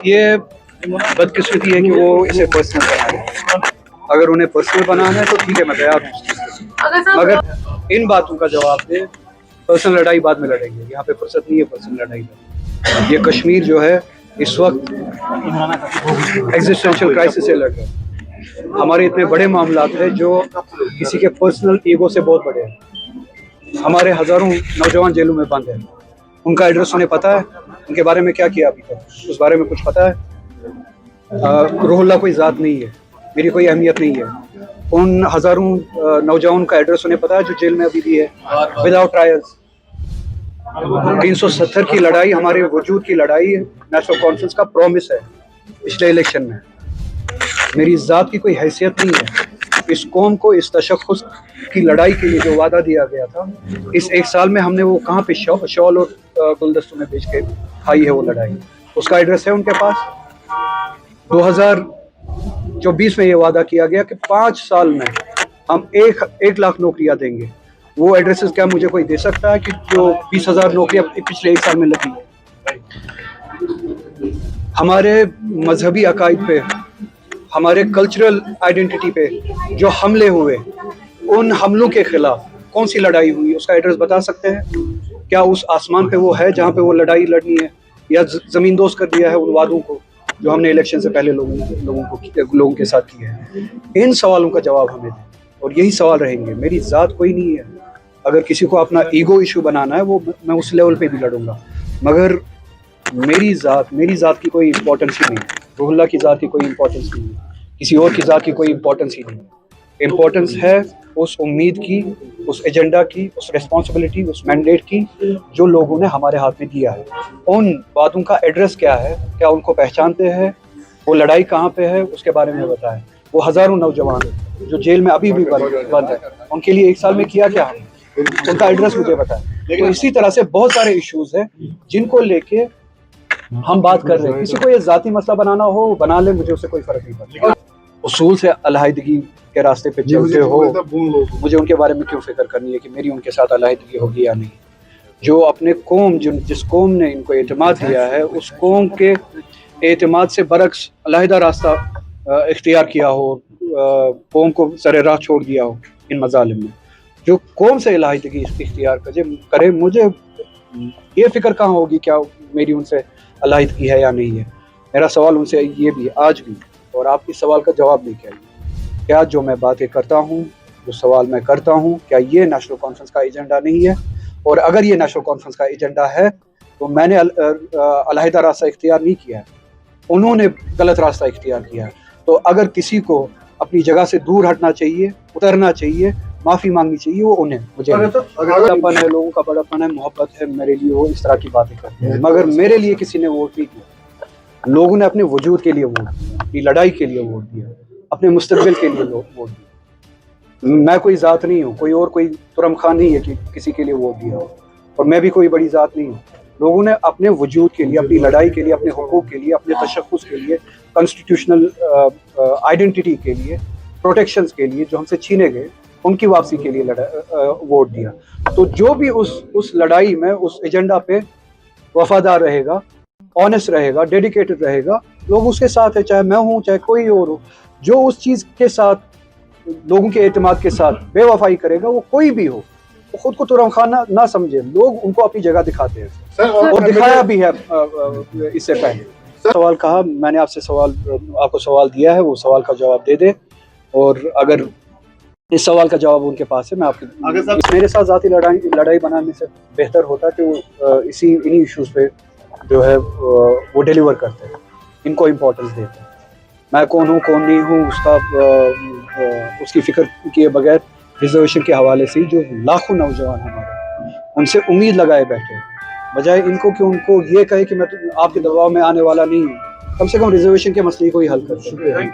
یہ بدقسمتی ہے کہ وہ اسے پرسنل بنا رہے ہیں. اگر انہیں پرسنل بنانا ہے تو ٹھیک ہے، میں تیار ہوں، مگر ان باتوں کا جواب دے. پرسنل لڑائی بعد میں لڑیں گے، یہاں پہ فرصت نہیں ہے پرسنل لڑائی میں. یہ کشمیر جو ہے اس وقت ایگزسٹینشل کرائسس سے لڑ رہا ہے. ہمارے اتنے بڑے معاملات ہیں جو کسی کے پرسنل ایگو سے بہت بڑے ہیں. ہمارے ہزاروں نوجوان جیلوں میں بند ہیں. ان کا ایڈریس انہیں پتہ ہے؟ ان کے بارے میں کیا کیا ابھی تک اس بارے میں کچھ پتہ ہے؟ روح اللہ کوئی ذات نہیں ہے، میری کوئی اہمیت نہیں ہے. ان ہزاروں نوجوان کا ایڈریس انہیں پتہ ہے جو جیل میں ابھی بھی ہے وداؤٹ ٹرائلز. 370 کی لڑائی ہمارے وجود کی لڑائی نیشنل کانفرنس کا پرومس ہے. پچھلے الیکشن میں میری ذات کی کوئی حیثیت نہیں ہے. اس قوم کو اس تشخص کی لڑائی کے لیے جو وعدہ دیا گیا تھا، اس ایک سال میں ہم نے وہ کہاں پہ شال اور گلدستوں میں بیچ کے کھائی ہے وہ لڑائی. اس کا ایڈریس ہے ان کے پاس. 2024 میں یہ وعدہ کیا گیا کہ 5 سال میں ہم 1 لاکھ نوکریاں دیں گے. وہ ایڈریسز کیا مجھے کوئی دے سکتا ہے کہ جو 20,000 نوکریاں پچھلے 1 سال میں لگی؟ ہمارے مذہبی عقائد پہ، ہمارے کلچرل آئیڈینٹی پہ جو حملے ہوئے، ان حملوں کے خلاف کون سی لڑائی ہوئی؟ اس کا ایڈریس بتا سکتے ہیں کیا؟ اس آسمان پہ وہ ہے جہاں پہ وہ لڑائی لڑنی ہے، یا زمین دوز کر دیا ہے ان وعدوں کو جو ہم نے الیکشن سے پہلے لوگوں کے ساتھ کیے ہیں؟ ان سوالوں کا جواب ہمیں دیں، اور یہی سوال رہیں گے. میری ذات کوئی نہیں ہے. اگر کسی کو اپنا ایگو ایشو بنانا ہے، وہ میں اس لیول پہ بھی لڑوں گا، مگر میری ذات کی کوئی امپورٹنس ہی نہیں. روح اللہ کی ذات کی کوئی امپورٹنس نہیں ہے، کسی اور کی ذات کی کوئی امپورٹنس ہی نہیں. امپورٹنس ہے اس امید کی، اس ایجنڈا کی، اس ریسپانسبلٹی، اس مینڈیٹ کی جو لوگوں نے ہمارے ہاتھ میں دیا ہے. ان باتوں کا ایڈریس کیا ہے؟ کیا ان کو پہچانتے ہیں؟ وہ لڑائی کہاں پہ ہے اس کے بارے میں بتائیں. وہ ہزاروں نوجوان جو جیل میں ابھی بھی بند ہے، ان کے لیے 1 سال میں کیا کیا ہے؟ ان کا ایڈریس مجھے بتائیں. تو اسی طرح سے بہت سارے ایشوز ہیں جن کو لے کے ہم بات کر رہے ہیں. کسی کو یہ ذاتی مسئلہ بنانا ہو وہ بنا لے، مجھے اس سے کوئی فرق نہیں پڑتا. اصول سے علیحدگی کے راستے پہ چلتے ہو، مجھے ان کے بارے میں کیوں فکر کرنی ہے کہ میری ان کے ساتھ علیحدگی ہوگی یا نہیں؟ جو اپنے قوم، جس قوم نے ان کو اعتماد دیا ہے، اس قوم کے اعتماد سے برعکس علیحدہ راستہ اختیار کیا ہو، قوم کو سر راہ چھوڑ دیا ہو ان مظالم میں، جو قوم سے علیحدگی اختیار کرے، مجھے یہ فکر کہاں ہوگی کیا میری ان سے علیحدگی ہے یا نہیں ہے. میرا سوال ان سے یہ بھی آج بھی، اور آپ اس سوال کا جواب نہیں کیا کیا جو میں باتیں کرتا ہوں، جو سوال میں کرتا ہوں، کیا یہ نیشنل کانفرنس کا ایجنڈا نہیں ہے؟ اور اگر یہ نیشنل کانفرنس کا ایجنڈا ہے تو میں نے علیحدہ راستہ اختیار نہیں کیا ہے، انہوں نے غلط راستہ اختیار کیا ہے. تو اگر کسی کو اپنی جگہ سے دور ہٹنا چاہیے، اترنا چاہیے، معافی مانگنی چاہیے، وہ انہیں. مجھے بڑاپن ہے، لوگوں کا بڑاپن ہے، محبت ہے میرے لیے، وہ اس طرح کی باتیں کرتے ہیں، مگر میرے لیے کسی نے ووٹ نہیں کیا. لوگوں نے اپنے وجود کے لیے ووٹ دیا، اپنی لڑائی کے لیے ووٹ دیا، اپنے مستقبل کے لیے ووٹ دیا. میں کوئی ذات نہیں ہوں، کوئی ترم خان نہیں ہے کہ کسی کے لیے ووٹ دیا ہو، اور میں بھی کوئی بڑی ذات نہیں ہوں. لوگوں نے اپنے وجود کے لیے، اپنی لڑائی کے لیے، اپنے حقوق کے لیے، اپنے تشخص کے لیے، کانسٹیٹیوشنل آئیڈینٹی کے لیے، پروٹیکشنز کے لیے جو ہم سے چھینے گئے، ان کی واپسی کے لیے ووٹ دیا. تو جو بھی اس لڑائی میں، اس ایجنڈا پہ وفادار رہے گا، آنیسٹ رہے گا، ڈیڈیکیٹڈ رہے گا، لوگ اس کے ساتھ ہے، چاہے میں ہوں چاہے کوئی اور ہو. جو اس چیز کے ساتھ، لوگوں کے اعتماد کے ساتھ بے وفائی کرے گا، وہ کوئی بھی ہو، وہ خود کو ترم خان نہ سمجھے. لوگ ان کو اپنی جگہ دکھاتے ہیں اور دکھایا بھی ہے. اس سے پہلے سوال کہا، میں نے آپ کو سوال دیا ہے، وہ سوال کا جواب دے دے. اور اگر اس سوال کا جواب ان کے پاس ہے، میں آپ کے میرے ساتھ ذاتی لڑائی بنانے سے بہتر ہوتا کہ وہ انہی ایشوز پہ جو ہے وہ ڈیلیور کرتے ہیں، ان کو امپورٹنس دیتے ہیں. میں کون ہوں کون نہیں ہوں اس کی فکر کیے بغیر ریزرویشن کے حوالے سے جو لاکھوں نوجوان ہمارے ان سے امید لگائے بیٹھے، بجائے ان کو کہ ان کو یہ کہے کہ میں آپ کے دباؤ میں آنے والا نہیں ہوں، کم سے کم ریزرویشن کے مسئلے کو ہی حل کر دیں.